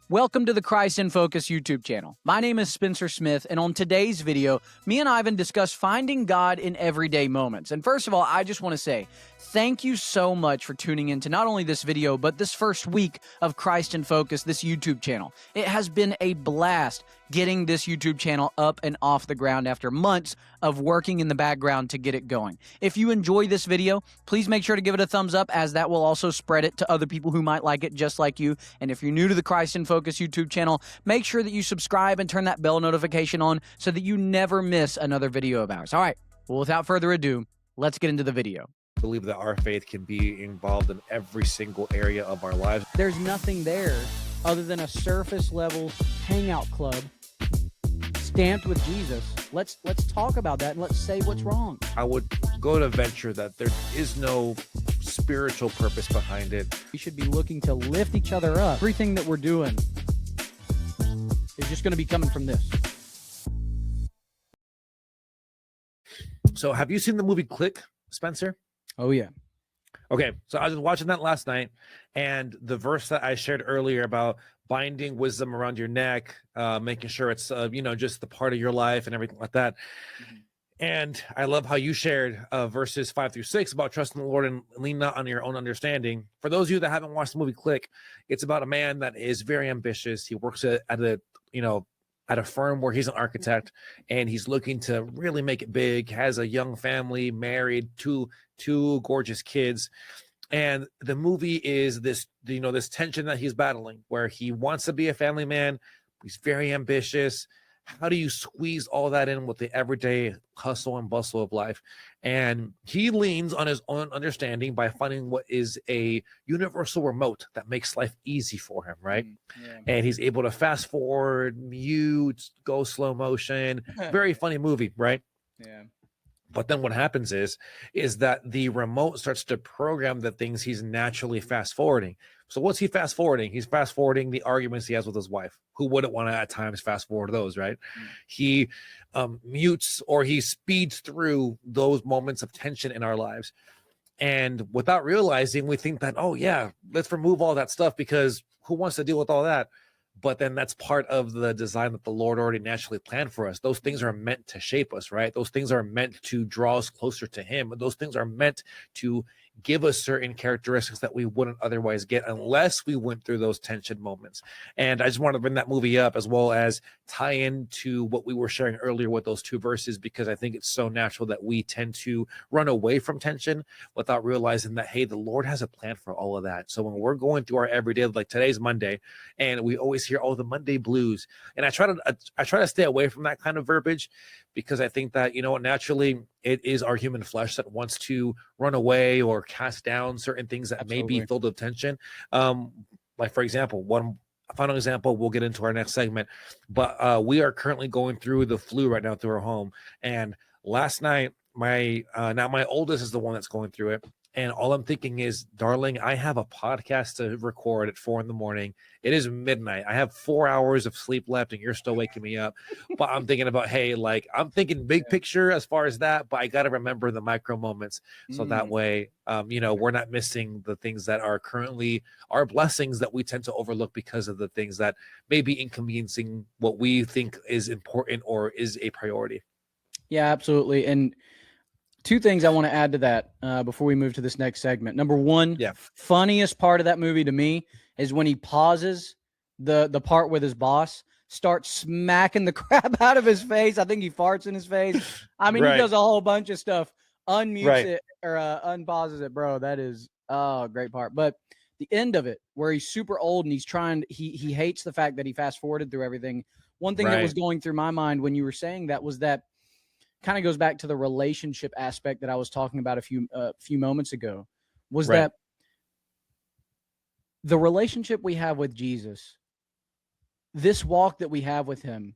Welcome to the Christ in Focus YouTube channel. My name is Spencer Smith, and on today's video, me and Ivan discuss finding God in everyday moments. And first of all, I just want to say thank you so much for tuning into not only this video, but this first week of Christ in Focus, this YouTube channel. It has been a blast getting this YouTube channel up and off the ground after months of working in the background to get it going. If you enjoy this video, please make sure to give it a thumbs up, as that will also spread it to other people who might like it just like you. And if you're new to the Christ in Focus YouTube channel, make sure that you subscribe and turn that bell notification on so that you never miss another video of ours. All right, well, without further ado, let's get into the video. I believe that our faith can be involved in every single area of our lives. There's nothing there other than a surface level hangout club stamped with Jesus. Let's talk about that and let's say what's wrong. I would go to venture that there is no spiritual purpose behind it. We should be looking to lift each other up. Everything that we're doing is just going to be coming from this. So have you seen the movie Click, Spencer? Oh, yeah. Okay, so I was watching that last night, and the verse that I shared earlier about binding wisdom around your neck, making sure it's, just the part of your life and everything like that. Mm-hmm. And I love how you shared verses 5-6 about trusting the Lord and lean not on your own understanding. For those of you that haven't watched the movie Click, it's about a man that is very ambitious. He works at a firm where he's an architect, and he's looking to really make it big, has a young family, married, two gorgeous kids. And the movie is this tension that he's battling, where he wants to be a family man, he's very ambitious. How do you squeeze all that in with the everyday hustle and bustle of life? And he leans on his own understanding by finding what is a universal remote that makes life easy for him, right? Yeah. And he's able to fast forward, mute, go slow motion. Very funny movie, right? Yeah. But then what happens is that the remote starts to program the things he's naturally fast forwarding. So what's he fast forwarding? He's fast forwarding the arguments he has with his wife. Who wouldn't want to at times fast forward those, right? Mm. He mutes or he speeds through those moments of tension in our lives. And without realizing, we think that, oh yeah, let's remove all that stuff because who wants to deal with all that? But then that's part of the design that the Lord already naturally planned for us. Those things are meant to shape us, right? Those things are meant to draw us closer to Him. Those things are meant to give us certain characteristics that we wouldn't otherwise get unless we went through those tension moments. And I just want to bring that movie up as well as tie into what we were sharing earlier with those two verses, because I think it's so natural that we tend to run away from tension without realizing that, hey, the Lord has a plan for all of that. So when we're going through our everyday, like today's Monday, and we always hear, oh, the Monday blues. And I try to stay away from that kind of verbiage, because I think that, naturally it is our human flesh that wants to run away or cast down certain things that Absolutely. may be filled with tension. Like, for example, one final example, we'll get into our next segment, but we are currently going through the flu right now through our home. And last night, my oldest is the one that's going through it. And all I'm thinking is, darling, I have a podcast to record at 4 a.m. It is midnight. I have 4 hours of sleep left and you're still waking me up. But I'm thinking about, hey, like, I'm thinking big picture as far as that, but I got to remember the micro moments. So that way, we're not missing the things that are currently our blessings that we tend to overlook because of the things that may be inconveniencing what we think is important or is a priority. Yeah, absolutely. And two things I want to add to that before we move to this next segment. Number one, funniest part of that movie to me is when he pauses the part with his boss, starts smacking the crap out of his face. I think he farts in his face. I mean, He does a whole bunch of stuff, unmutes it or unpauses it, bro. That is a great part. But the end of it, where he's super old and he hates the fact that he fast forwarded through everything. One thing that was going through my mind when you were saying that was that kind of goes back to the relationship aspect that I was talking about a few moments ago, was that the relationship we have with Jesus, this walk that we have with him,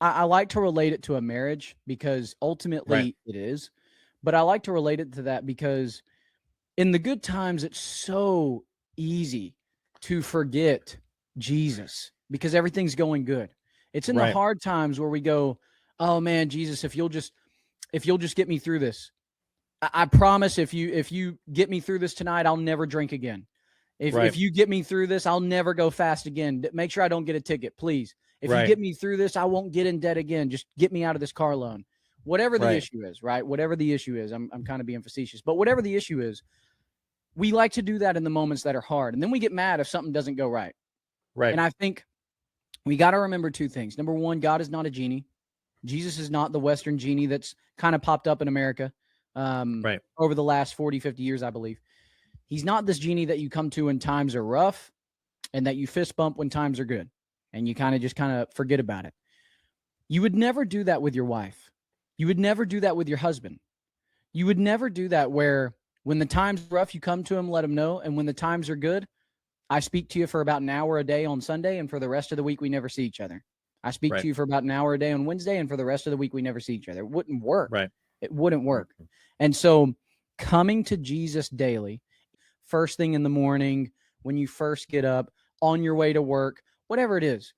I like to relate it to a marriage because ultimately it is, but I like to relate it to that because in the good times, it's so easy to forget Jesus because everything's going good. It's in the hard times where we go, oh man, Jesus, if you'll just get me through this, I promise if you get me through this tonight, I'll never drink again. If you get me through this, I'll never go fast again. Make sure I don't get a ticket, please. If you get me through this, I won't get in debt again. Just get me out of this car loan. Whatever the issue is, right? Whatever the issue is, I'm kind of being facetious, but whatever the issue is, we like to do that in the moments that are hard. And then we get mad if something doesn't go right. Right. And I think we got to remember two things. Number one, God is not a genie. Jesus is not the Western genie that's kind of popped up in America over the last 40, 50 years, I believe. He's not this genie that you come to when times are rough and that you fist bump when times are good and you kind of forget about it. You would never do that with your wife. You would never do that with your husband. You would never do that where when the times are rough, you come to him, let him know. And when the times are good, I speak to you for about an hour a day on Sunday. And for the rest of the week, we never see each other. I speak to you for about an hour a day on Wednesday. And for the rest of the week, we never see each other. It wouldn't work. It wouldn't work. And so coming to Jesus daily, first thing in the morning, when you first get up, on your way to work, whatever it is,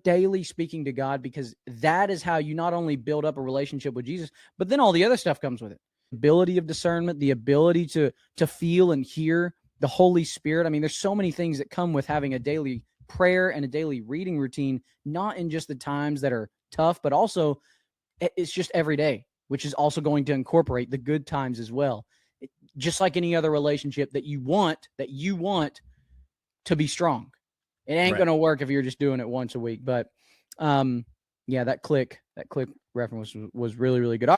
daily speaking to God, because that is how you not only build up a relationship with Jesus, but then all the other stuff comes with it. Ability of discernment, the ability to feel and hear the Holy Spirit. I mean, there's so many things that come with having a daily prayer and a daily reading routine, not in just the times that are tough, but also it's just every day, which is also going to incorporate the good times as well. Just like any other relationship that you want to be strong. It ain't going to work if you're just doing it once a week. But that click reference was really, really good.